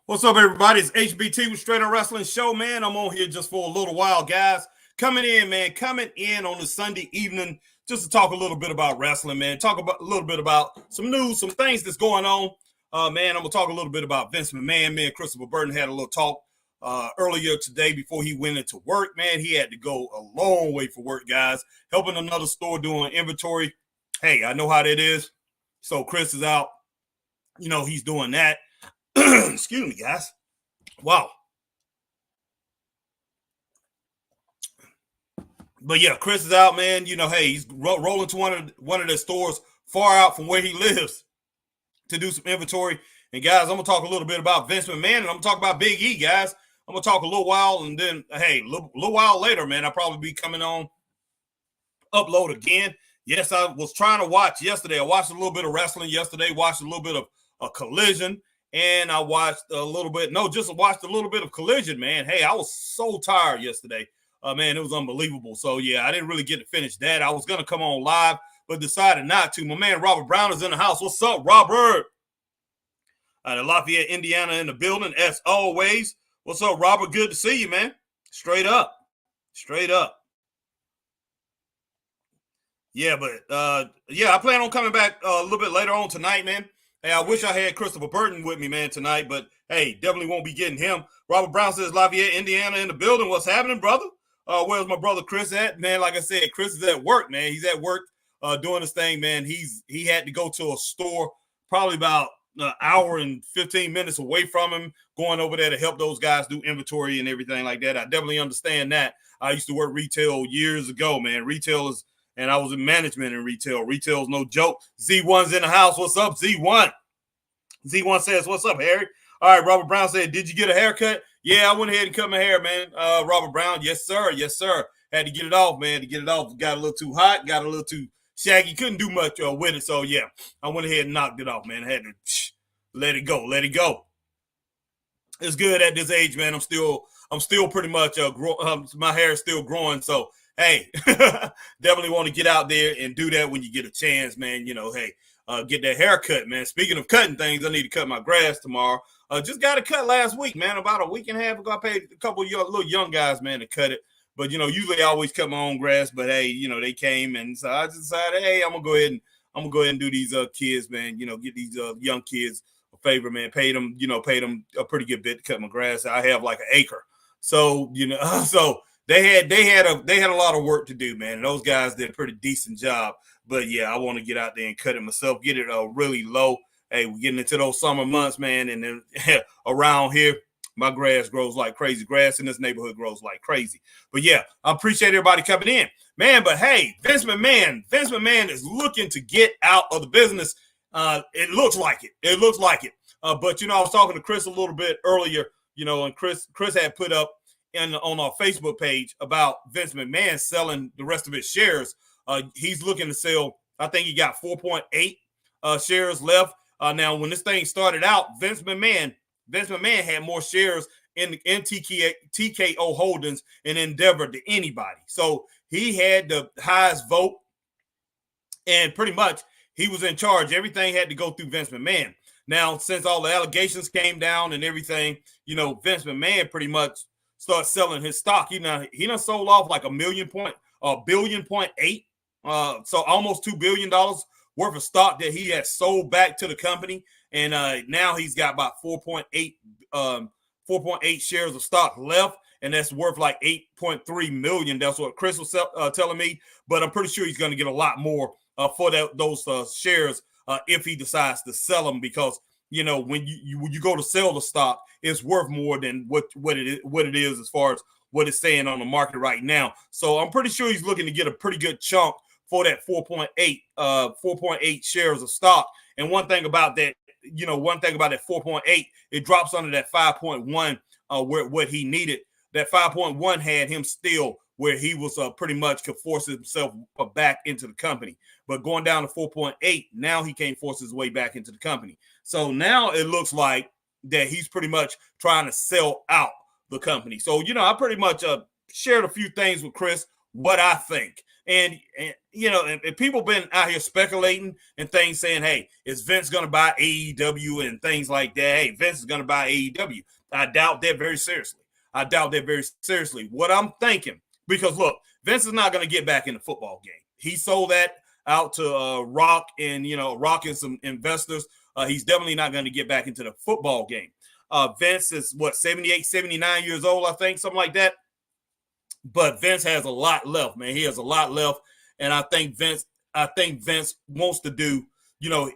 What's up, everybody? It's HBT with Straight Up Wrestling Show, man. I'm on here just for a little while, guys. Coming in, man. Coming in on a Sunday evening just to talk a little bit about wrestling, man. Talk about a little bit about some news, some things that's going on. Man, I'm going to talk a little bit about Vince McMahon. Me and Christopher Burton had a little talk earlier today before he went into work, man. He had to go a long way for work, guys. Helping another store doing inventory. Hey, I know how that is. So Chris is out. You know, he's doing that. Excuse me, guys. Wow. But yeah, Chris is out, man. You know, hey, he's rolling to one of the stores far out from where he lives to do some inventory. And guys, I'm gonna talk a little bit about Vince McMahon, and I'm gonna talk about Big E, guys. I'm gonna talk a little while, and then hey, a little while later, man, I'll probably be coming on upload again. Yes, I was trying to watch yesterday. I watched a little bit of wrestling yesterday. Watched a little bit of a Collision. And I watched a little bit, just watched a little bit of Collision, man. Hey, I was so tired yesterday. Man, it was unbelievable. So, yeah, I didn't really get to finish that. I was going to come on live, but decided not to. My man, Robert Brown, is in the house. What's up, Robert? Out of Lafayette, Indiana, in the building, as always. What's up, Robert? Good to see you, man. Straight up. Straight up. Yeah, but, yeah, I plan on coming back a little bit later on tonight, man. Hey, I wish I had Christopher Burton with me, man, tonight, but hey, definitely won't be getting him. Robert Brown says Lafayette, Indiana, in the building. What's happening, brother? Where's my brother Chris at? Man, like I said, Chris is at work, man. He's at work doing his thing, man. He had to go to a store probably about an hour and 15 minutes away from him, going over there to help those guys do inventory and everything like that. I definitely understand that. I used to work retail years ago, man. Retail is, and I was in management in retail. Retail's no joke. Z1's in the house. What's up, Z1? Z1 says, what's up, Harry? All right, Robert Brown said, did you get a haircut? Yeah, I went ahead and cut my hair, man. Robert Brown, yes, sir. Yes, sir. Had to get it off, man. To get it off, got a little too hot, got a little too shaggy. Couldn't do much with it. So, yeah, I went ahead and knocked it off, man. I had to let it go. Let it go. It's good at this age, man. I'm still pretty much, my hair is still growing. So, hey, definitely want to get out there and do that when you get a chance, man. You know, hey, get that haircut, man. Speaking of cutting things, I need to cut my grass tomorrow. Just got a cut last week, man. About a week and a half ago, I paid a couple of little young guys, man, to cut it. But, you know, usually I always cut my own grass. But, hey, you know, they came. And so I just decided, hey, I'm going to go ahead and do these kids, man, you know, get these young kids a favor, man. Paid them a pretty good bit to cut my grass. I have like an acre. So, you know, They had a lot of work to do, man. And those guys did a pretty decent job. But yeah, I want to get out there and cut it myself, get it really low. Hey, we're getting into those summer months, man. And then around here, my grass grows like crazy. Grass in this neighborhood grows like crazy. But yeah, I appreciate everybody coming in, man. But hey, Vince McMahon is looking to get out of the business. It looks like it. But you know, I was talking to Chris a little bit earlier. You know, and Chris had put up on our Facebook page about Vince McMahon selling the rest of his shares. He's looking to sell, I think he got 4.8 shares left. Now, when this thing started out, Vince McMahon had more shares in TKO Holdings and Endeavor than anybody. So he had the highest vote, and pretty much he was in charge. Everything had to go through Vince McMahon. Now, since all the allegations came down and everything, you know, Vince McMahon pretty much start selling his stock. He done sold off like $1.8 billion, so almost $2 billion worth of stock that he has sold back to the company. And now he's got about 4.8 shares of stock left, and that's worth like 8.3 million. That's what Chris was telling me. But I'm pretty sure he's going to get a lot more for those shares if he decides to sell them, because you know, when you go to sell the stock, it's worth more than what it is as far as what it's saying on the market right now. So I'm pretty sure he's looking to get a pretty good chunk for that 4.8 shares of stock. And one thing about that 4.8, it drops under that 5.1 where what he needed. That 5.1 had him still where he was pretty much could force himself back into the company. But going down to 4.8, now he can't force his way back into the company. So now it looks like that he's pretty much trying to sell out the company. So, you know, I pretty much shared a few things with Chris, what I think. And and people been out here speculating and things saying, hey, is Vince going to buy AEW and things like that? Hey, Vince is going to buy AEW. I doubt that very seriously. What I'm thinking, because look, Vince is not going to get back in the football game. He sold that out to Rock and some investors. He's definitely not going to get back into the football game. Vince is 78, 79 years old, I think, something like that. But Vince has a lot left, man. He has a lot left, and I think Vince wants to do.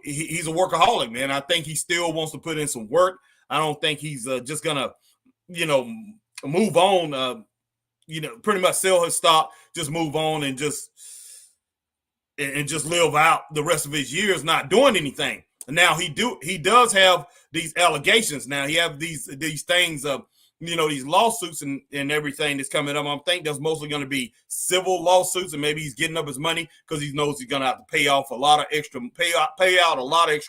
He's a workaholic, man. I think he still wants to put in some work. I don't think he's just gonna, move on. Pretty much sell his stock, just move on, and just live out the rest of his years not doing anything. Now he does have these allegations. Now he have these things of these lawsuits and everything that's coming up. I think there's mostly going to be civil lawsuits, and maybe he's getting up his money because he knows he's going to have to pay out a lot of extra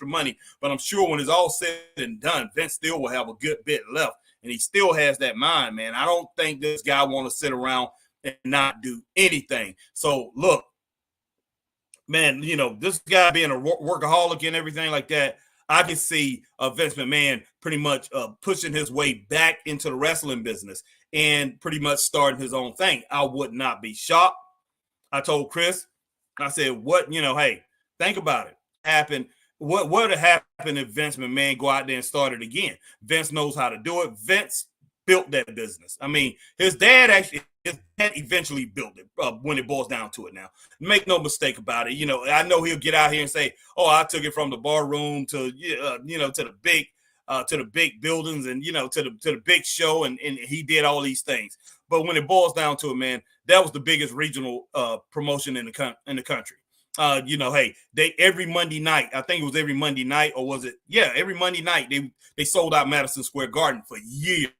money. But I'm sure when it's all said and done, Vince still will have a good bit left, and he still has that mind, man. I don't think this guy want to sit around and not do anything. So look, man, this guy being a workaholic and everything like that, I can see Vince McMahon pretty much pushing his way back into the wrestling business and pretty much starting his own thing. I would not be shocked. I told Chris, I said, hey, think about it. What would have happened if Vince McMahon go out there and start it again? Vince knows how to do it. Vince built that business. I mean, his dad eventually built it when it boils down to it now. Make no mistake about it. I know he'll get out here and say, oh, I took it from the bar room to, to the big buildings and, to the big show. And he did all these things. But when it boils down to it, man, that was the biggest regional promotion in the country. Hey, they every Monday night, I think it was every Monday night, or was it? Yeah, every Monday night, they sold out Madison Square Garden for years.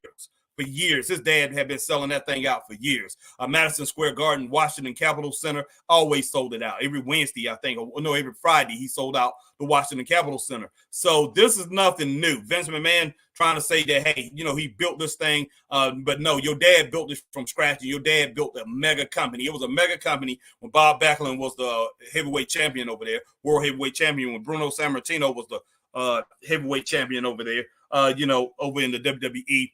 His dad had been selling that thing out for years. Madison Square Garden, Washington Capitol Center, always sold it out. Every Wednesday, I think, or no, every Friday, he sold out the Washington Capitol Center. So this is nothing new. Vince McMahon trying to say that, hey, he built this thing, but no, your dad built it from scratch, and your dad built a mega company. It was a mega company when Bob Backlund was the heavyweight champion over there, world heavyweight champion, when Bruno Sammartino was the heavyweight champion over there, over in the WWE.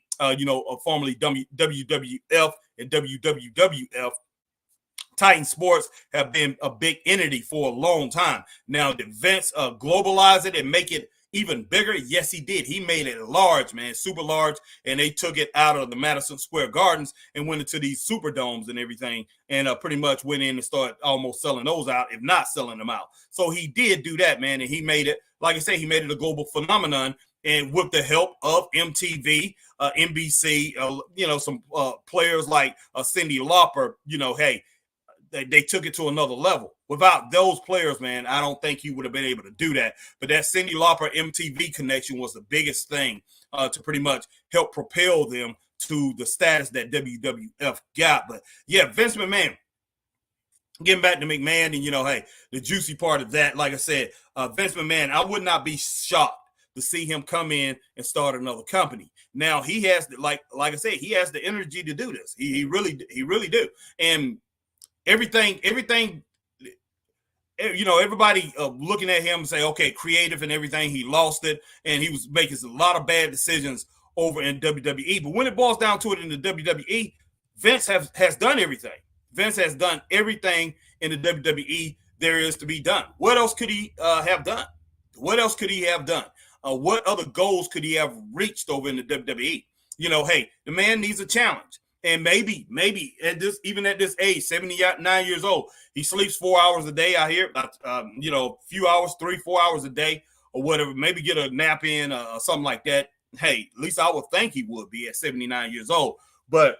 Formerly WWF and WWWF, Titan Sports have been a big entity for a long time. Now, did Vince globalize it and make it even bigger? Yes, he did. He made it large, man, super large, and they took it out of the Madison Square Gardens and went into these Superdomes and everything, and pretty much went in and started almost selling those out, if not selling them out. So he did do that, man, and he made it, like I say, he made it a global phenomenon. And with the help of MTV, NBC, some players like Cyndi Lauper, hey, they took it to another level. Without those players, man, I don't think he would have been able to do that. But that Cyndi Lauper MTV connection was the biggest thing to pretty much help propel them to the status that WWF got. But yeah, Vince McMahon, getting back to McMahon and, hey, the juicy part of that, like I said, Vince McMahon, I would not be shocked to see him come in and start another company. Now he has, like I said, he has the energy to do this. He really do. And everything, everybody looking at him and say, okay, creative and everything. He lost it, and he was making a lot of bad decisions over in WWE. But when it boils down to it in the WWE, Vince has done everything. Vince has done everything in the WWE there is to be done. What else could he have done? What else could he have done? What other goals could he have reached over in the WWE? Hey, the man needs a challenge. And maybe at this age, 79 years old, he sleeps 4 hours a day out here, a few hours, 3-4 hours a day or whatever, maybe get a nap in or something like that. Hey, at least I would think he would be at 79 years old. But,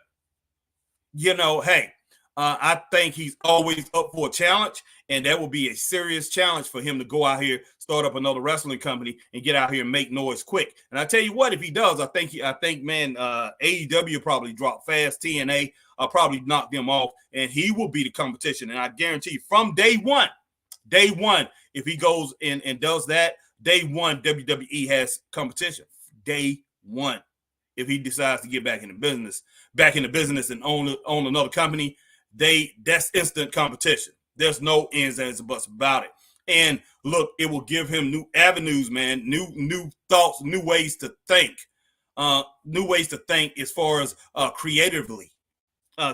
hey, I think he's always up for a challenge, and that will be a serious challenge for him to go out here, start up another wrestling company, and get out here and make noise quick. And I tell you what, if he does, I think AEW probably drop fast. TNA probably knock them off, and he will be the competition. And I guarantee from day one, if he goes in and does that, day one, WWE has competition. Day one, if he decides to get back in the business and own another company. that's instant competition. There's no ins and buts about it. And look, it will give him new avenues, man, new thoughts, new ways to think, as far as creatively,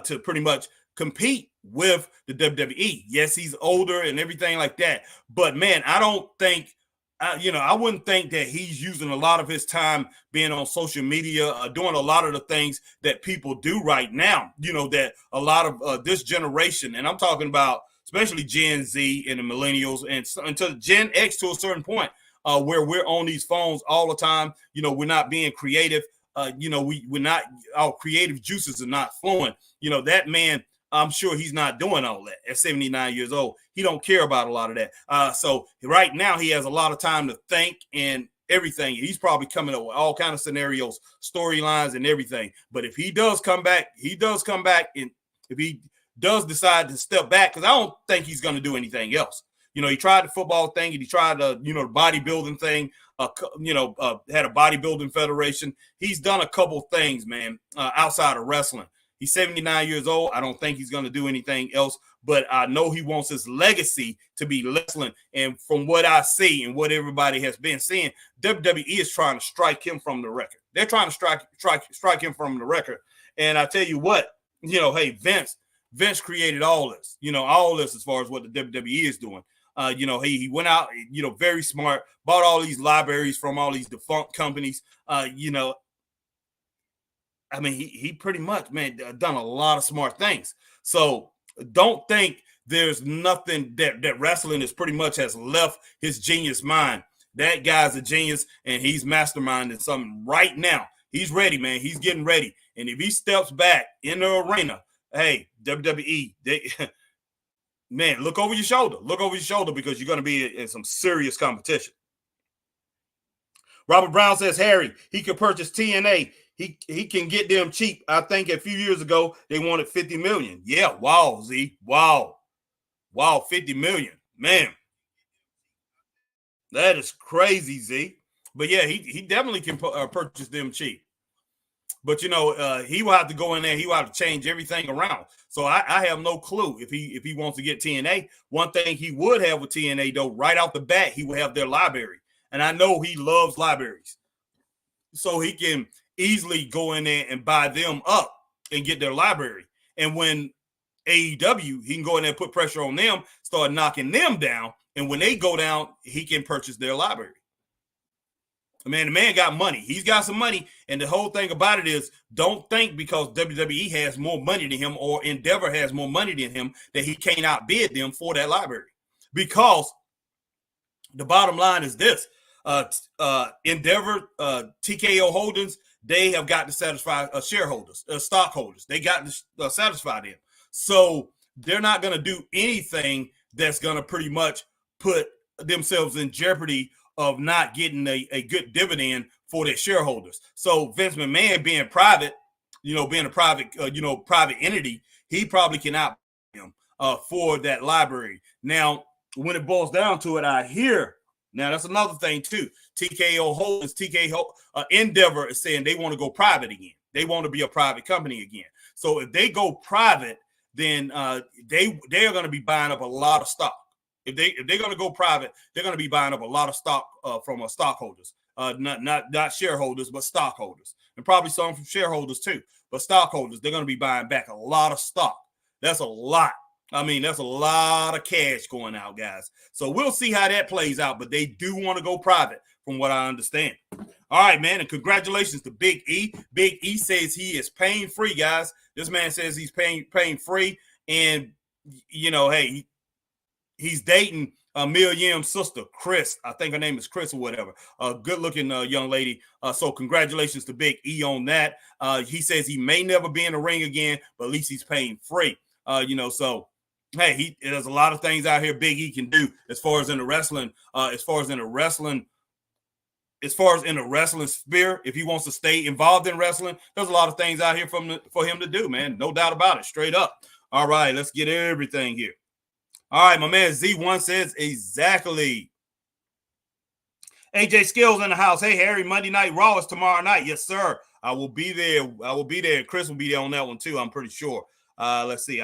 to pretty much compete with the WWE. Yes, he's older and everything like that, but man, I don't think, I wouldn't think that he's using a lot of his time being on social media, doing a lot of the things that people do right now. That a lot of this generation, and I'm talking about especially Gen Z and the millennials, and until Gen X to a certain point, where we're on these phones all the time. We're not being creative. We're not, our creative juices are not flowing. That man, I'm sure he's not doing all that at 79 years old. He don't care about a lot of that. So right now he has a lot of time to think and everything. He's probably coming up with all kinds of scenarios, storylines, and everything. But if he does come back, and if he does decide to step back, because I don't think he's going to do anything else. He tried the football thing, and he tried the bodybuilding thing. Had a bodybuilding federation. He's done a couple things, man, outside of wrestling. He's 79 years old. I don't think he's going to do anything else, but I know he wants his legacy to be wrestling. And from what I see and what everybody has been saying, WWE is trying to strike him from the record. They're trying to strike him from the record. And I tell you what, hey, Vince created all this, all this as far as what the WWE is doing. He went out, very smart, bought all these libraries from all these defunct companies. He pretty much, man, done a lot of smart things. So don't think there's nothing that wrestling is pretty much has left his genius mind. That guy's a genius, and he's masterminding something right now. He's ready, man. He's getting ready. And if he steps back in the arena, hey, WWE, man, look over your shoulder. Look over your shoulder, because you're going to be in some serious competition. Robert Brown says, Harry, he could purchase TNA. He can get them cheap. I think a few years ago they wanted $50 million. Yeah, wow, Z. Wow, $50 million. Man, that is crazy, Z. But yeah, he definitely can purchase them cheap. But he will have to go in there. He will have to change everything around. So I have no clue if he wants to get TNA. One thing he would have with TNA, though, right off the bat, he would have their library. And I know he loves libraries. So he can easily go in there and buy them up and get their library. And when AEW, he can go in there and put pressure on them, start knocking them down. And when they go down, he can purchase their library. Man, the man got money. He's got some money. And the whole thing about it is, don't think because WWE has more money than him or Endeavor has more money than him that he can't outbid them for that library. Because the bottom line is this. Endeavor, TKO Holdings, they have got to satisfy shareholders, stockholders. They got to satisfy them. So they're not going to do anything that's going to pretty much put themselves in jeopardy of not getting a good dividend for their shareholders. So Vince McMahon being private, being a private entity, he probably can out him for that library. Now, when it boils down to it, I hear, now that's another thing too. TKO Holdings, Endeavor is saying they want to go private again. They want to be a private company again. So if they go private, then they are going to be buying up a lot of stock. If they're going to go private, they're going to be buying up a lot of stock from stockholders, not shareholders, but stockholders, and probably some from shareholders too. But stockholders, they're going to be buying back a lot of stock. That's a lot. That's a lot of cash going out, guys. So we'll see how that plays out. But they do want to go private, from what I understand. All right, man, and congratulations to Big E. Big E says he is pain-free, guys. This man says he's pain-free, and hey, he's dating Mil Yim's sister, Chris. I think her name is Chris or whatever. A good-looking young lady. So congratulations to Big E on that. He says he may never be in the ring again, but at least he's pain-free. So hey, there's a lot of things out here Big E can do as far as in the wrestling, sphere. If he wants to stay involved in wrestling, there's a lot of things out here for him to do, man. No doubt about it. Straight up. All right, let's get everything here. All right, my man Z1 says exactly. AJ Skills in the house. Hey, Harry, Monday Night Raw is tomorrow night. Yes, sir. I will be there. Chris will be there on that one too, I'm pretty sure. Let's see.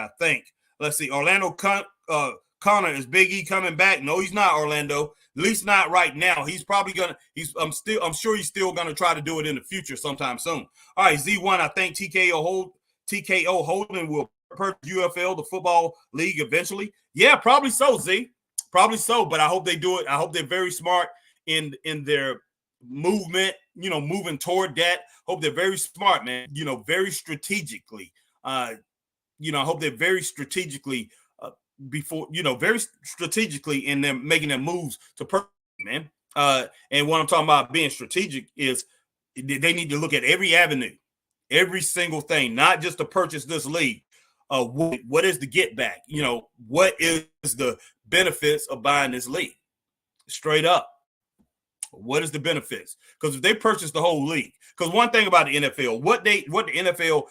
Orlando Connor, is Big E coming back? No, he's not, Orlando. At least not right now. He's probably gonna. I'm sure he's still gonna try to do it in the future sometime soon. All right, Z1. I think TKO Holding will purchase UFL, the football league, eventually. Yeah, probably so, Z. Probably so. But I hope they do it. I hope they're very smart in their movement. Moving toward that. Hope they're very smart, man. Very strategically. I hope they're very strategically. Very strategically in them making them moves to purchase, man. And what I'm talking about being strategic is they need to look at every avenue, every single thing, not just to purchase this league. What is the get back? What is the benefits of buying this league? Straight up. What is the benefits? Because if they purchase the whole league, because one thing about the NFL, what the NFL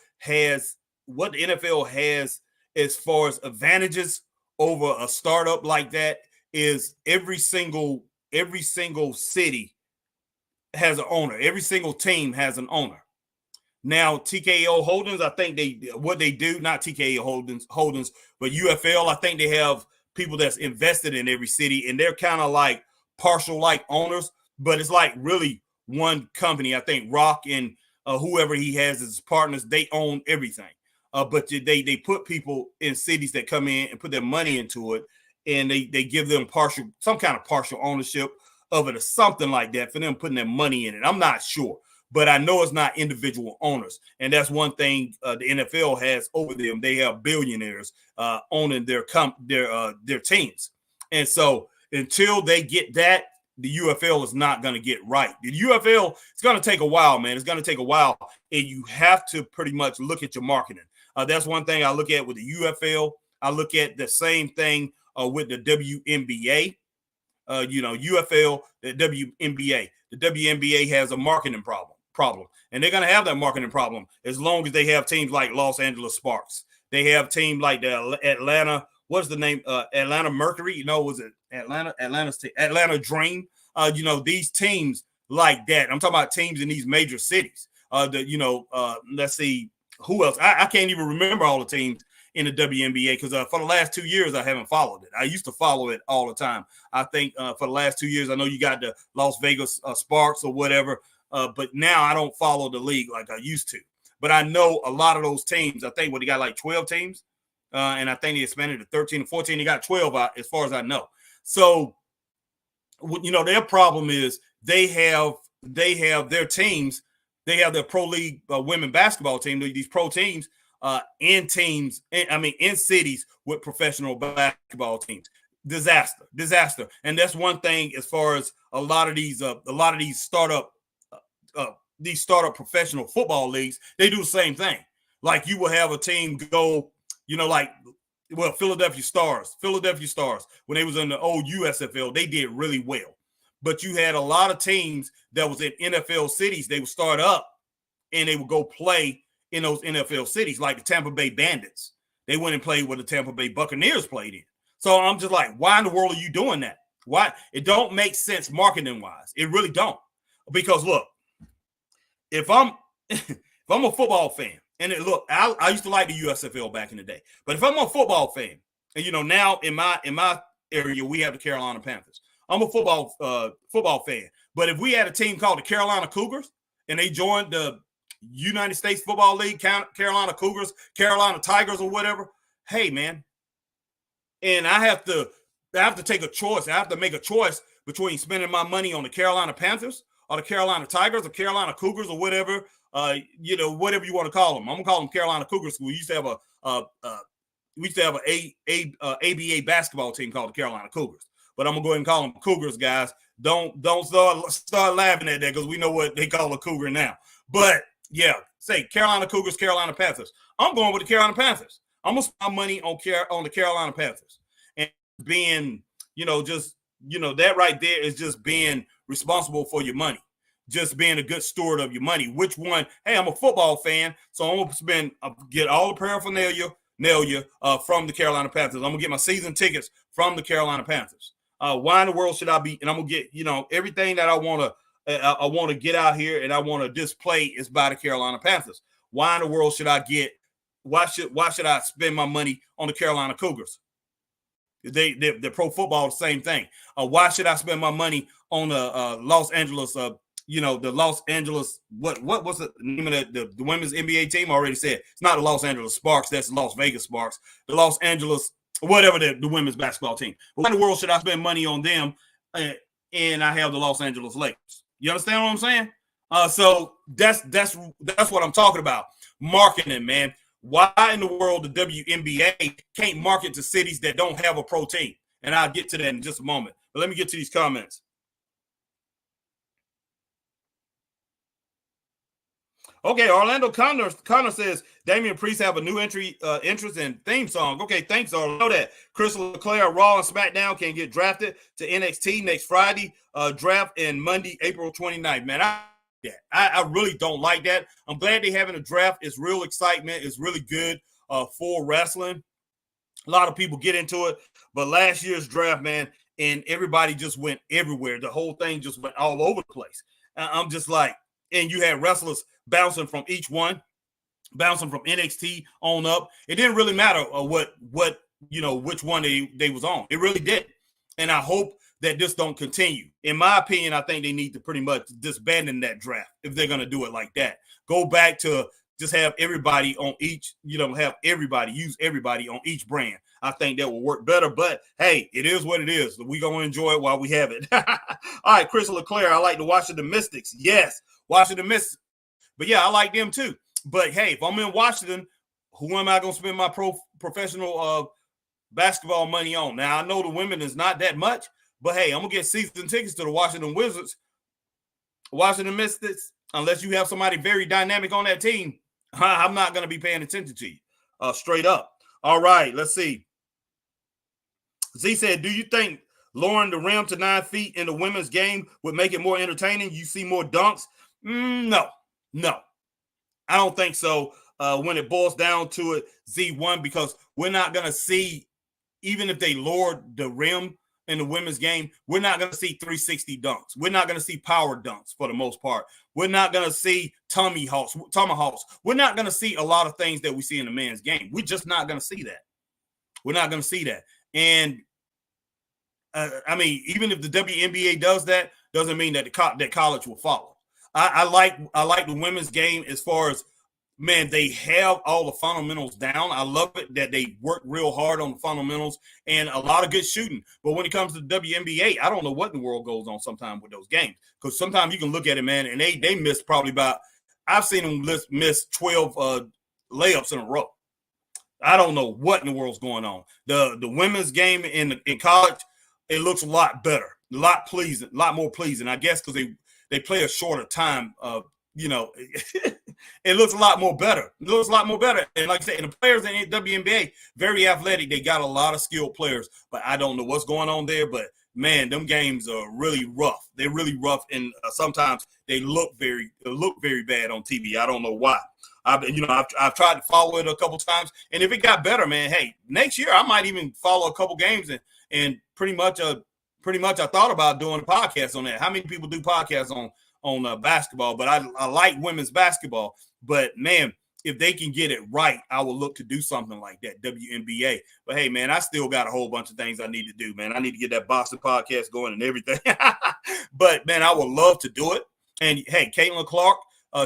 has as far as advantages over a startup like that is every single city has an owner. Every single team has an owner. Now, TKO Holdings, I think not TKO Holdings, but UFL, I think they have people that's invested in every city, and they're kind of like partial like owners, but it's like really one company. I think Rock and whoever he has as partners, they own everything. But they put people in cities that come in and put their money into it, and they give them some kind of partial ownership of it or something like that for them putting their money in it. I'm not sure, but I know it's not individual owners, and that's one thing the NFL has over them. They have billionaires owning their teams, and so until they get that, the UFL is not going to get right. The UFL, it's going to take a while, man. It's going to take a while, and you have to pretty much look at your marketing. That's one thing I look at with the UFL. I look at the same thing with the WNBA. UFL, the WNBA. The WNBA has a marketing problem, and they're going to have that marketing problem as long as they have teams like Los Angeles Sparks. They have teams like the Atlanta. What's the name? Atlanta Mercury. Was it Atlanta Dream? These teams like that. I'm talking about teams in these major cities. Let's see. Who else? I can't even remember all the teams in the WNBA because for the last 2 years, I haven't followed it. I used to follow it all the time. I think for the last 2 years, I know you got the Las Vegas Sparks or whatever, but now I don't follow the league like I used to. But I know a lot of those teams. I think they got like 12 teams, and I think they expanded to 13 or 14. They got 12 out as far as I know. So, their problem is they have their teams. They have their pro league women basketball team, these pro teams in cities with professional basketball teams. Disaster. And that's one thing as far as a lot of these startup professional football leagues, they do the same thing. Like you will have a team go, Philadelphia Stars, when they was in the old USFL, they did really well. But you had a lot of teams that was in NFL cities. They would start up and they would go play in those NFL cities, like the Tampa Bay Bandits. They went and played where the Tampa Bay Buccaneers played in. So I'm just like, why in the world are you doing that? Why? It don't make sense marketing-wise. It really don't. Because look, if I'm a football fan, and I used to like the USFL back in the day, but if I'm a football fan, and now in my area we have the Carolina Panthers. I'm a football fan. But if we had a team called the Carolina Cougars and they joined the United States Football League, Carolina Cougars, Carolina Tigers or whatever, hey, man. And I have to take a choice. I have to make a choice between spending my money on the Carolina Panthers or the Carolina Tigers or Carolina Cougars or whatever, whatever you want to call them. I'm going to call them Carolina Cougars. We used to have an ABA basketball team called the Carolina Cougars. But I'm gonna go ahead and call them Cougars, guys. Don't start laughing at that because we know what they call a Cougar now. But yeah, say Carolina Cougars, Carolina Panthers. I'm going with the Carolina Panthers. I'm gonna spend money on the Carolina Panthers, and being, that right there is just being responsible for your money, just being a good steward of your money. Which one? Hey, I'm a football fan, so I'm gonna get all the paraphernalia from the Carolina Panthers. I'm gonna get my season tickets from the Carolina Panthers. Why in the world should I be? And I'm gonna get everything that I want to get out here and I want to display is by the Carolina Panthers. Why in the world should I get why should I spend my money on the Carolina Cougars? The pro football, the same thing. Why should I spend my money on Los Angeles? The Los Angeles, what was the name of the women's NBA team? I already said it's not the Los Angeles Sparks. That's the Las Vegas Sparks. The Los Angeles, whatever the women's basketball team. Why in the world should I spend money on them? And I have the Los Angeles Lakers. You understand what I'm saying? So that's what I'm talking about. Marketing, man. Why in the world the WNBA can't market to cities that don't have a pro team? And I'll get to that in just a moment. But let me get to these comments. Okay, Orlando Connor says Damian Priest have a new interest in theme song. Okay, thanks, I know that. Chris Leclerc, Raw and SmackDown can get drafted to NXT next Friday. Draft in Monday, April 29th. Man, I really don't like that. I'm glad they're having a draft. It's real excitement. It's really good for wrestling. A lot of people get into it. But last year's draft, man, and everybody just went everywhere. The whole thing just went all over the place. I'm just like, and you had wrestlers bouncing from each one, bouncing from NXT on up. It didn't really matter which one they was on. It really didn't. And I hope that this don't continue. In my opinion, I think they need to pretty much disband that draft if they're going to do it like that. Go back to just have everybody on each, use everybody on each brand. I think that will work better. But, hey, it is what it is. We're going to enjoy it while we have it. All right, Chris Leclerc, I like the Washington Mystics. Yes, Washington Mystics. But, yeah, I like them too. But, hey, if I'm in Washington, who am I going to spend my professional basketball money on? Now, I know the women is not that much. But, hey, I'm going to get season tickets to the Washington Wizards, Washington Mystics. Unless you have somebody very dynamic on that team, I'm not going to be paying attention to you, straight up. All right, let's see. Z said, do you think lowering the rim to 9 feet in the women's game would make it more entertaining? You see more dunks? No. I don't think so when it boils down to it, Z1, because we're not going to see, even if they lowered the rim in the women's game, we're not going to see 360 dunks. We're not going to see power dunks for the most part. We're not going to see tomahawks. We're not going to see a lot of things that we see in the men's game. We're just not going to see that. We're not going to see that. And, I mean, even if the WNBA does that, doesn't mean that that college will follow. I like the women's game as far as, man, they have all the fundamentals down. I love it that they work real hard on the fundamentals and a lot of good shooting. But when it comes to the WNBA, I don't know what in the world goes on sometimes with those games. Because sometimes you can look at it, man, and they miss probably about, I've seen them miss 12 layups in a row. I don't know what in the world's going on. The women's game in college, it looks a lot better, a lot more pleasing, I guess, because they play a shorter time it looks a lot more better. And like I said, and the players in the WNBA, very athletic. They got a lot of skilled players, but I don't know what's going on there. But, man, them games are really rough. They're really rough, and sometimes they look very bad on TV. I don't know why. I've tried to follow it a couple times, and if it got better, man, hey, next year I might even follow a couple games and pretty much I thought about doing a podcast on that. How many people do podcasts on basketball? But I like women's basketball. But, man, if they can get it right, I will look to do something like that, WNBA. But, hey, man, I still got a whole bunch of things I need to do, man. I need to get that boxing podcast going and everything. But, man, I would love to do it. And, hey, Caitlin Clark,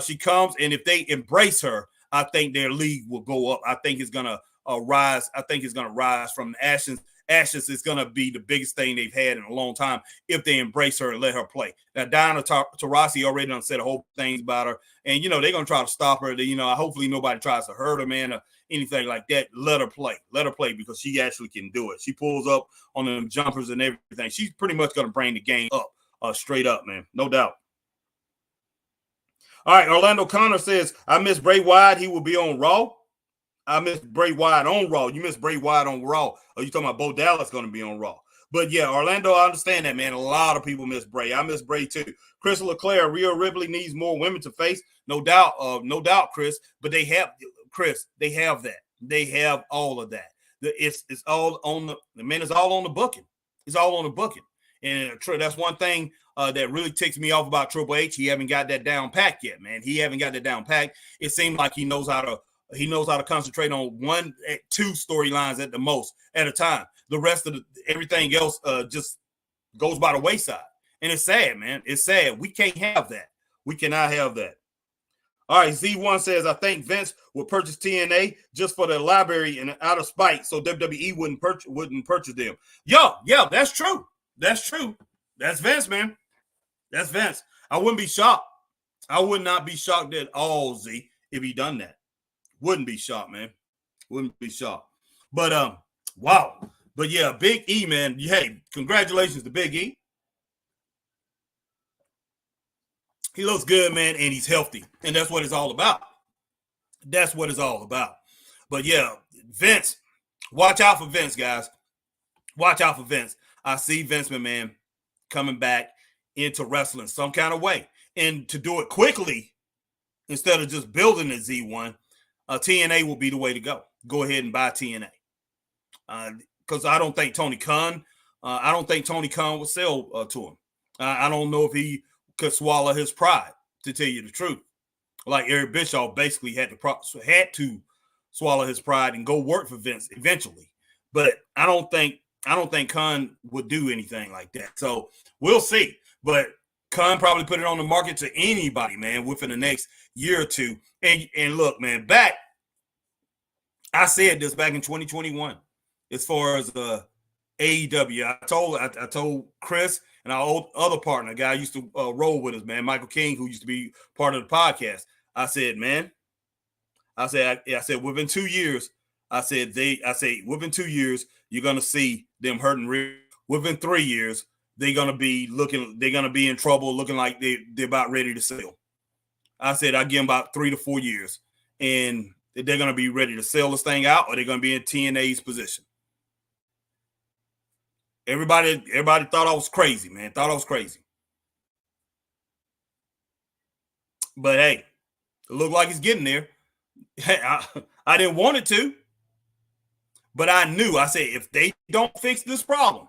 she comes, and if they embrace her, I think their league will go up. I think it's going to rise. I think it's going to rise from the ashes. Ashes is going to be the biggest thing they've had in a long time if they embrace her and let her play. Now, Diana Taurasi already done said a whole things about her, and, they're going to try to stop her. Hopefully nobody tries to hurt her, man, or anything like that. Let her play. Let her play because she actually can do it. She pulls up on them jumpers and everything. She's pretty much going to bring the game up, straight up, man. No doubt. All right, Orlando Connor says, I miss Bray Wyatt. He will be on Raw. I miss Bray Wyatt on Raw. You miss Bray Wyatt on Raw. Are you talking about Bo Dallas going to be on Raw? But, yeah, Orlando, I understand that, man. A lot of people miss Bray. I miss Bray, too. Chris Leclerc, Rhea Ripley needs more women to face. No doubt, Chris. But they have that. They have all of that. It's all on the man. It's all on the booking. It's all on the booking. And that's one thing that really ticks me off about Triple H. He haven't got that down packed yet, man. He haven't got that down packed. It seems like he knows how to He knows how to concentrate on one, two storylines at the most at a time. The rest of everything else just goes by the wayside. And it's sad, man. It's sad. We can't have that. We cannot have that. All right, Z1 says, I think Vince would purchase TNA just for the library and out of spite, so WWE wouldn't purchase them. Yeah, that's true. That's true. That's Vince, man. That's Vince. I wouldn't be shocked. I would not be shocked at all, Z, if he done that. Wouldn't be shocked, man. Wouldn't be shocked. But wow. But yeah, Big E, man. Hey, congratulations to Big E. He looks good, man, and he's healthy. And that's what it's all about. That's what it's all about. But yeah, Vince, watch out for Vince, guys. Watch out for Vince. I see Vince McMahon coming back into wrestling some kind of way. And to do it quickly, instead of just building a Z1, TNA will be the way to go. Go ahead and buy TNA. Because I don't think Tony Khan will sell to him. I don't know if he could swallow his pride, to tell you the truth. Like Eric Bischoff basically had to swallow his pride and go work for Vince eventually. But I don't think Khan would do anything like that. So we'll see. But Khan probably put it on the market to anybody, man, within the next year or two. And look, man, I said this back in 2021 as far as AEW. I told Chris and our old other partner, guy used to roll with us, man, Michael King, who used to be part of the podcast. I said within 2 years, within 2 years, you're gonna see them hurting. Within 3 years, they're gonna be in trouble, looking like they're about ready to sell. I said I give them about 3 to 4 years, and they're gonna be ready to sell this thing out, or they're gonna be in TNA's position. Everybody thought I was crazy, man. Thought I was crazy. But hey, it looked like it's getting there. I didn't want it to, but I knew. I said, if they don't fix this problem,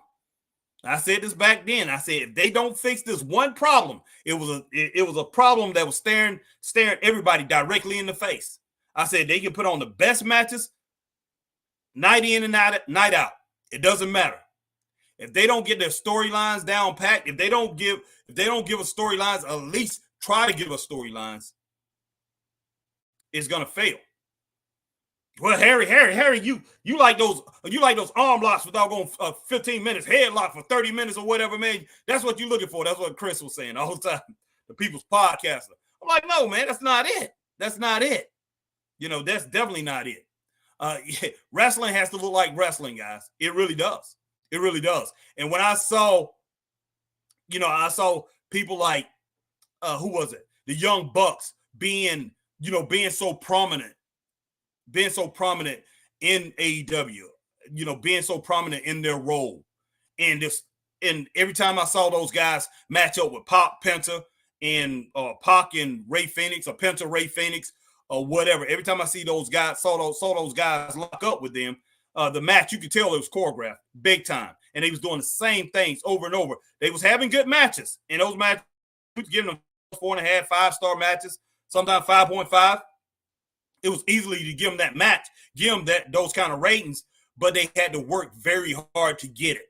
I said this back then. I said, if they don't fix this one problem, it was a problem that was staring everybody directly in the face. I said they can put on the best matches, night in and night out. It doesn't matter. If they don't get their storylines down packed, if they don't give us storylines, at least try to give us storylines, it's gonna fail. Well, Harry, you like those arm locks without going 15 minutes, headlock for 30 minutes or whatever, man. That's what you're looking for. That's what Chris was saying all the time. The people's podcaster. I'm like, no, man, that's not it. That's not it. That's definitely not it. Wrestling has to look like wrestling, guys. It really does. It really does. And when I saw people like, who was it? The Young Bucks being so prominent in AEW, being so prominent in their role. And every time I saw those guys match up with Pac, Penta, and Pac and Ray Phoenix, or Penta, Ray Phoenix, or whatever, every time I saw those guys lock up with them, the match, you could tell it was choreographed big time. And they was doing the same things over and over. They was having good matches. And those matches, we was giving them 4.5, 5-star matches, sometimes 5.5. It was easily to give them that match, give them those kind of ratings, but they had to work very hard to get it.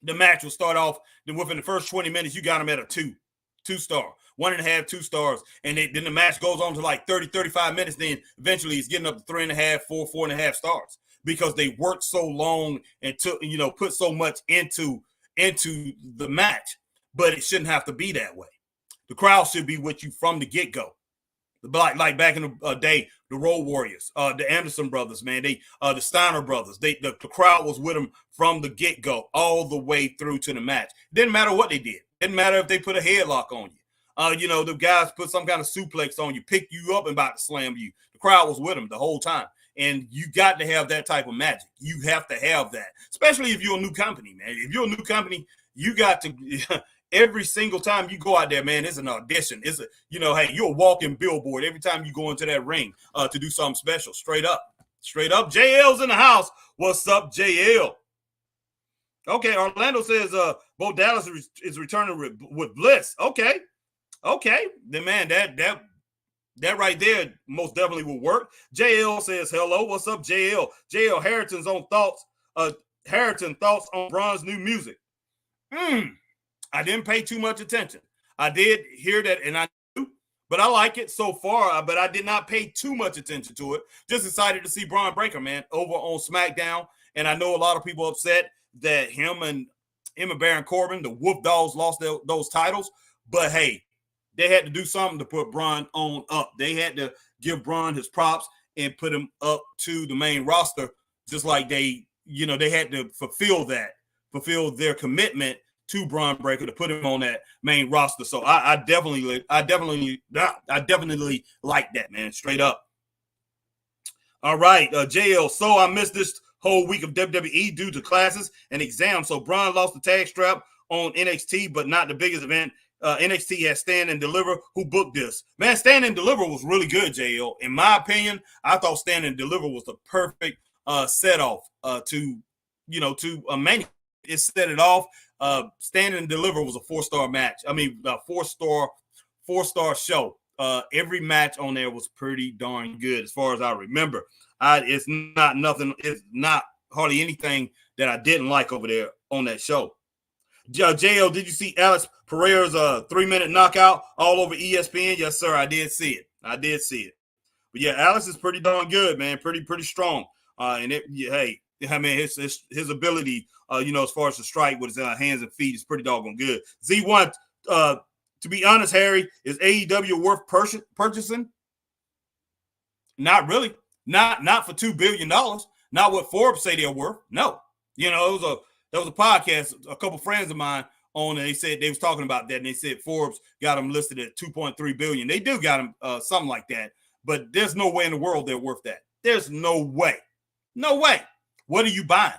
The match will start off, then within the first 20 minutes, you got them at a 2-star, 1.5, 2 stars. And then the match goes on to like 30, 35 minutes. Then eventually it's getting up to 3.5, 4.5 stars because they worked so long and put so much into the match. But it shouldn't have to be that way. The crowd should be with you from the get-go. Like back in the day, the Road Warriors, the Anderson brothers, man, the Steiner brothers, the crowd was with them from the get-go all the way through to the match. Didn't matter what they did. Didn't matter if they put a headlock on you. The guys put some kind of suplex on you, pick you up and about to slam you. The crowd was with them the whole time. And you got to have that type of magic. You have to have that, especially if you're a new company, man. If you're a new company, you got to every single time you go out there, man, it's an audition. It's hey, you're a walking billboard every time you go into that ring to do something special. Straight up. JL's in the house. What's up, JL? Okay, Orlando says Bo Dallas is returning with Bliss. Okay. Then man, That right there most definitely will work. JL says hello. What's up, JL? JL Harrington's on thoughts. Harrington thoughts on Braun's new music. I didn't pay too much attention. I did hear that, and I knew, but I like it so far. But I did not pay too much attention to it. Just excited to see Braun Breaker, man, over on SmackDown. And I know a lot of people upset that him and Baron Corbin, the Wolf Dogs, lost those titles. But hey, they had to do something to put Braun on up. They had to give Braun his props and put him up to the main roster, just like they had to fulfill their commitment to Braun Breaker to put him on that main roster. So I definitely like that, man, straight up. All right, JL. So I missed this whole week of WWE due to classes and exams. So Braun lost the tag strap on NXT, but not the biggest event. NXT has Stand and Deliver. Who booked this? Man, Stand and Deliver was really good, JL. In my opinion, I thought Stand and Deliver was the perfect set off to Mania. It set it off. Stand and Deliver was a 4-star match. I mean, a four-star show. Every match on there was pretty darn good, as far as I remember. It's not hardly anything that I didn't like over there on that show. JL, did you see Alex Pereira's 3-minute knockout all over ESPN? Yes, sir. I did see it. But yeah, Alex is pretty darn good, man. Pretty strong. His ability, as far as to strike with his hands and feet is pretty doggone good. Z1, to be honest, Harry, is AEW worth purchasing? Not really. Not for $2 billion. Not what Forbes say they're worth. No. There was a podcast, a couple friends of mine on it. They said they was talking about that, and they said Forbes got them listed at $2.3 billion. They do got them something like that, but there's no way in the world they're worth that. There's no way. No way. What are you buying?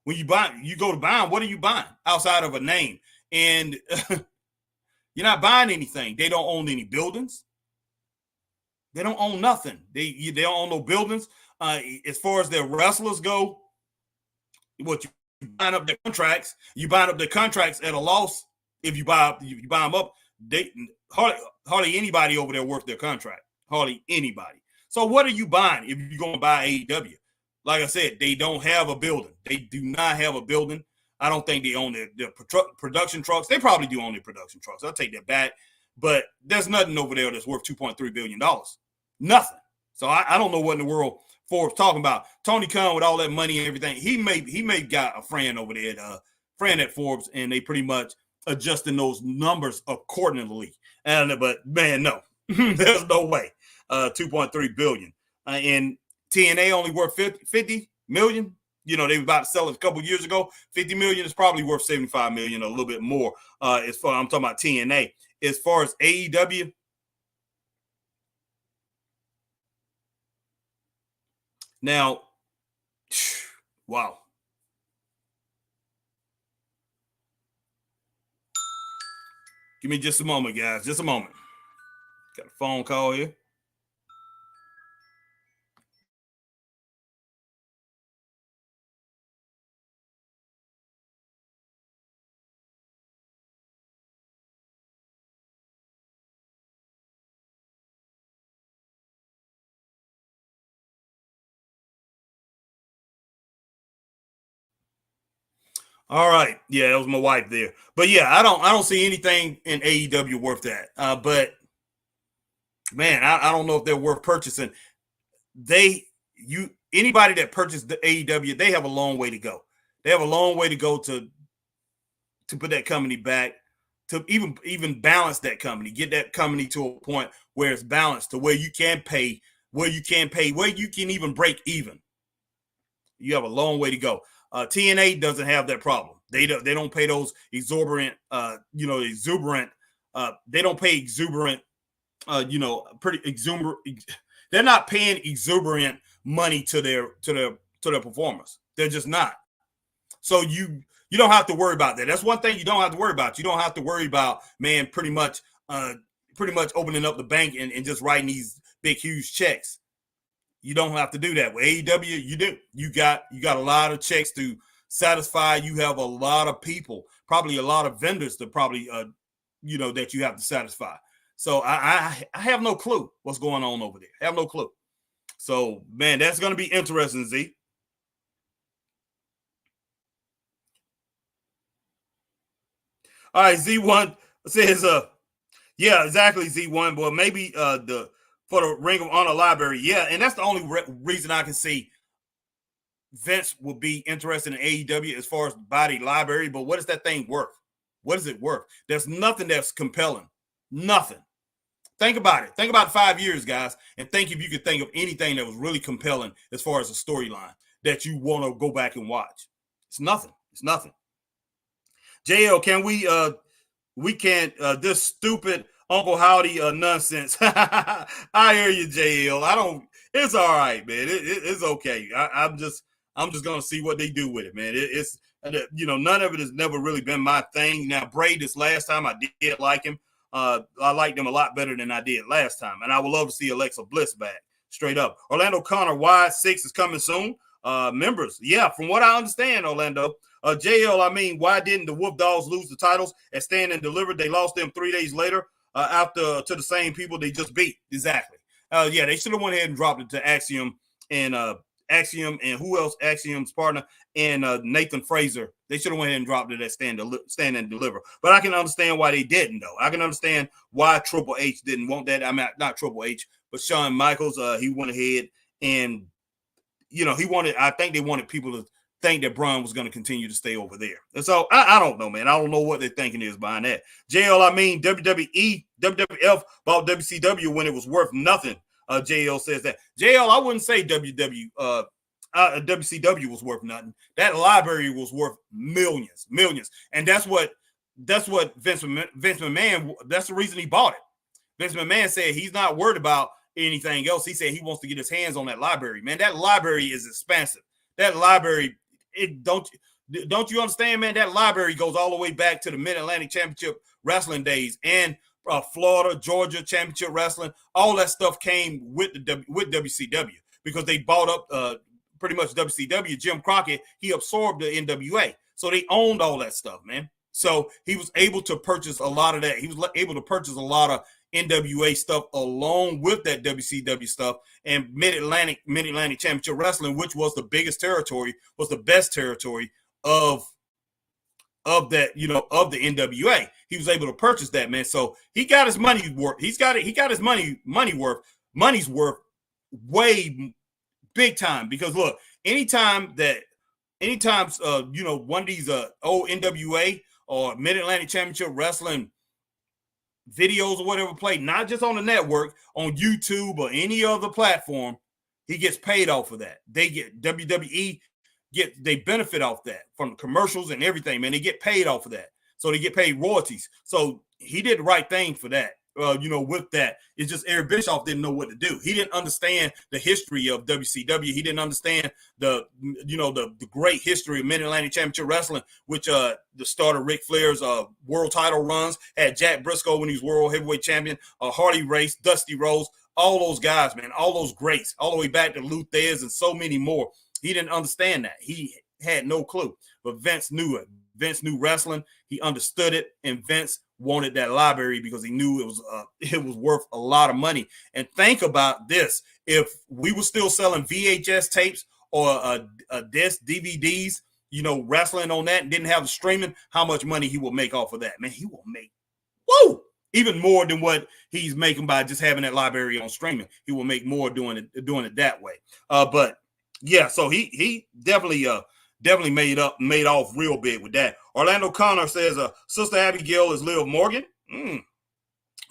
When you go to buy them, what are you buying outside of a name? And you're not buying anything. They don't own any buildings. They don't own nothing. They don't own no buildings. As far as their wrestlers go, what you buying up their contracts, at a loss. If you buy them up, they hardly anybody over there worth their contract. Hardly anybody. So what are you buying if you're going to buy AEW? Like I said, they don't have a building. They do not have a building. I don't think they own their production trucks. They probably do own their production trucks. I'll take that back. But there's nothing over there that's worth $2.3 billion. Nothing. So I don't know what in the world Forbes talking about. Tony Khan with all that money and everything, he may got a friend over there, friend at Forbes, and they pretty much adjusting those numbers accordingly. But man, no, there's no way. 2.3 billion, and TNA only worth 50 million. They were about to sell it a couple years ago. 50 million is probably worth 75 million, a little bit more. I'm talking about TNA. As far as AEW. Now, wow. Give me just a moment, guys. Just a moment. Got a phone call here. All right. Yeah, that was my wife there. But yeah, I don't see anything in AEW worth that. But man, I don't know if they're worth purchasing. Anybody that purchased the AEW, they have a long way to go. They have a long way to go to put that company back, to even balance that company, get that company to a point where it's balanced, to where you can pay, where you can even break even. You have a long way to go. TNA doesn't have that problem. They don't pay those exuberant, exuberant. They don't pay exuberant, pretty exuberant. They're not paying exuberant money to their performers. They're just not. So you don't have to worry about that. That's one thing you don't have to worry about. You don't have to worry about, man, pretty much opening up the bank and just writing these big, huge checks. You don't have to do that. With AEW, you do. You got a lot of checks to satisfy. You have a lot of people, probably a lot of vendors that probably, that you have to satisfy. So I have no clue what's going on over there. I have no clue. So, man, that's going to be interesting, Z. All right, Z1 says, yeah, exactly, Z1. Well, maybe for the Ring of Honor library, yeah, and that's the only reason I can see Vince will be interested in AEW as far as body library. But what is that thing worth? What is it worth? There's nothing that's compelling. Nothing. Think about it. Think about 5 years, guys, and think if you could think of anything that was really compelling as far as a storyline that you want to go back and watch. It's nothing. It's nothing. JL, can we can't this stupid Uncle Howdy nonsense. I hear you, JL. I don't. It's all right, man. It's okay. I'm just gonna see what they do with it, man. It's none of it has never really been my thing. Now Bray, this last time I did like him. I liked him a lot better than I did last time, and I would love to see Alexa Bliss back. Straight up, Orlando Connor, why 6 is coming soon. Members, yeah, from what I understand, Orlando. JL, I mean, why didn't the Wolf Dogs lose the titles at Stand and Deliver? They lost them 3 days later after to the same people they just beat. Exactly. Yeah, they should have went ahead and dropped it to Axiom and who else? Axiom's partner and Nathan Fraser. They should have went ahead and dropped it at Stand and Deliver. But I can understand why they didn't, though. I can understand why Triple H didn't want that. I mean, not Triple H, but Shawn Michaels. He went ahead and I think they wanted people to think that Braun was going to continue to stay over there. And so I don't know, man. I don't know what they're thinking is behind that. JL, I mean, WWF bought WCW when it was worth nothing. JL says that. JL, I wouldn't say WCW was worth nothing. That library was worth millions. And that's what Vince McMahon, that's the reason he bought it. Vince McMahon said he's not worried about anything else. He said he wants to get his hands on that library. Man, that library is expansive. That library, don't you understand, man? That library goes all the way back to the Mid-Atlantic Championship Wrestling days and Florida, Georgia Championship Wrestling. All that stuff came with WCW because they bought up pretty much WCW. Jim Crockett, he absorbed the NWA. So they owned all that stuff, man. So he was able to purchase a lot of that. He was able to purchase a lot of NWA stuff along with that WCW stuff and Mid-Atlantic Championship Wrestling, which was the biggest territory, was the best territory of that, of the NWA. He was able to purchase that, man. So he got his money worth. He got his money's worth way big time. Because look, anytime one of these old NWA or Mid-Atlantic Championship Wrestling videos or whatever play, not just on the network, on YouTube or any other platform, he gets paid off of that. They get WWE they benefit off that from the commercials and everything, man. They get paid off of that. So they get paid royalties. So he did the right thing for that. With that, it's just Eric Bischoff didn't know what to do. He didn't understand the history of WCW. He didn't understand the great history of Mid-Atlantic Championship Wrestling, which the start of Ric Flair's world title runs, had Jack Briscoe when he was world heavyweight champion, Hardy Race, Dusty Rhodes, all those guys, man, all those greats, all the way back to Lou Thez and so many more. He didn't understand that. He had no clue, but Vince knew it. Vince knew wrestling. He understood it, and Vince wanted that library because he knew it was worth a lot of money. And think about this: if we were still selling VHS tapes or disc DVDs, wrestling on that, and didn't have the streaming, how much money he will make off of that? Man, he will make even more than what he's making by just having that library on streaming. He will make more doing it that way. But yeah, so he definitely made off real big with that. Orlando Connor says, Sister Abigail is Liv Morgan.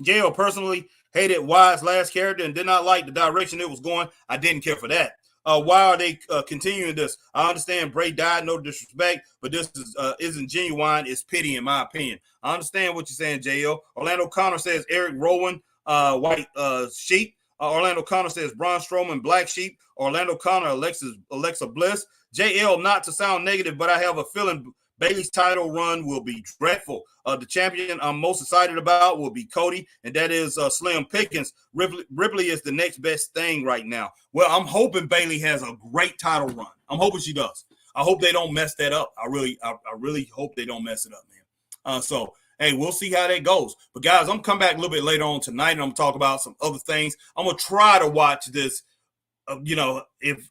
JL personally hated Wyatt's last character and did not like the direction it was going. I didn't care for that. Why are they continuing this? I understand Bray died, no disrespect, but this isn't genuine. It's pity, in my opinion. I understand what you're saying, JL. Orlando Connor says Eric Rowan, White Sheep. Orlando Connor says Braun Strowman, Black Sheep. Orlando Connor, Alexa Bliss. JL, not to sound negative, but I have a feeling Bayley's title run will be dreadful. The champion I'm most excited about will be Cody, and that is Slim Pickens. Ripley is the next best thing right now. Well, I'm hoping Bayley has a great title run. I'm hoping she does. I hope they don't mess that up. I really hope they don't mess it up, man. So hey, we'll see how that goes. But guys, I'm gonna come back a little bit later on tonight, and I'm gonna talk about some other things. I'm gonna try to watch this. If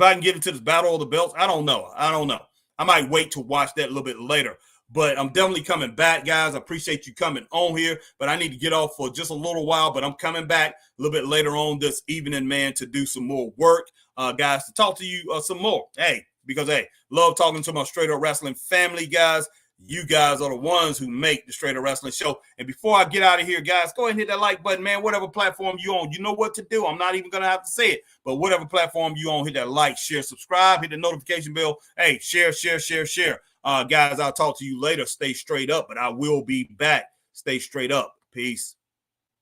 I can get into this battle of the belts, I don't know. I might wait to watch that a little bit later. But I'm definitely coming back, guys. I appreciate you coming on here, but I need to get off for just a little while. But I'm coming back a little bit later on this evening, man, to do some more work, guys, to talk to you some more. Hey, because, hey, love talking to my Straight Up Wrestling family, guys. You guys are the ones who make the Straight Up Wrestling Show. And before I get out of here, guys, go ahead and hit that like button, man. Whatever platform you on, you know what to do. I'm not even going to have to say it. But whatever platform you on, hit that like, share, subscribe, hit the notification bell. Hey, share. Guys, I'll talk to you later. Stay straight up, but I will be back. Stay straight up. Peace.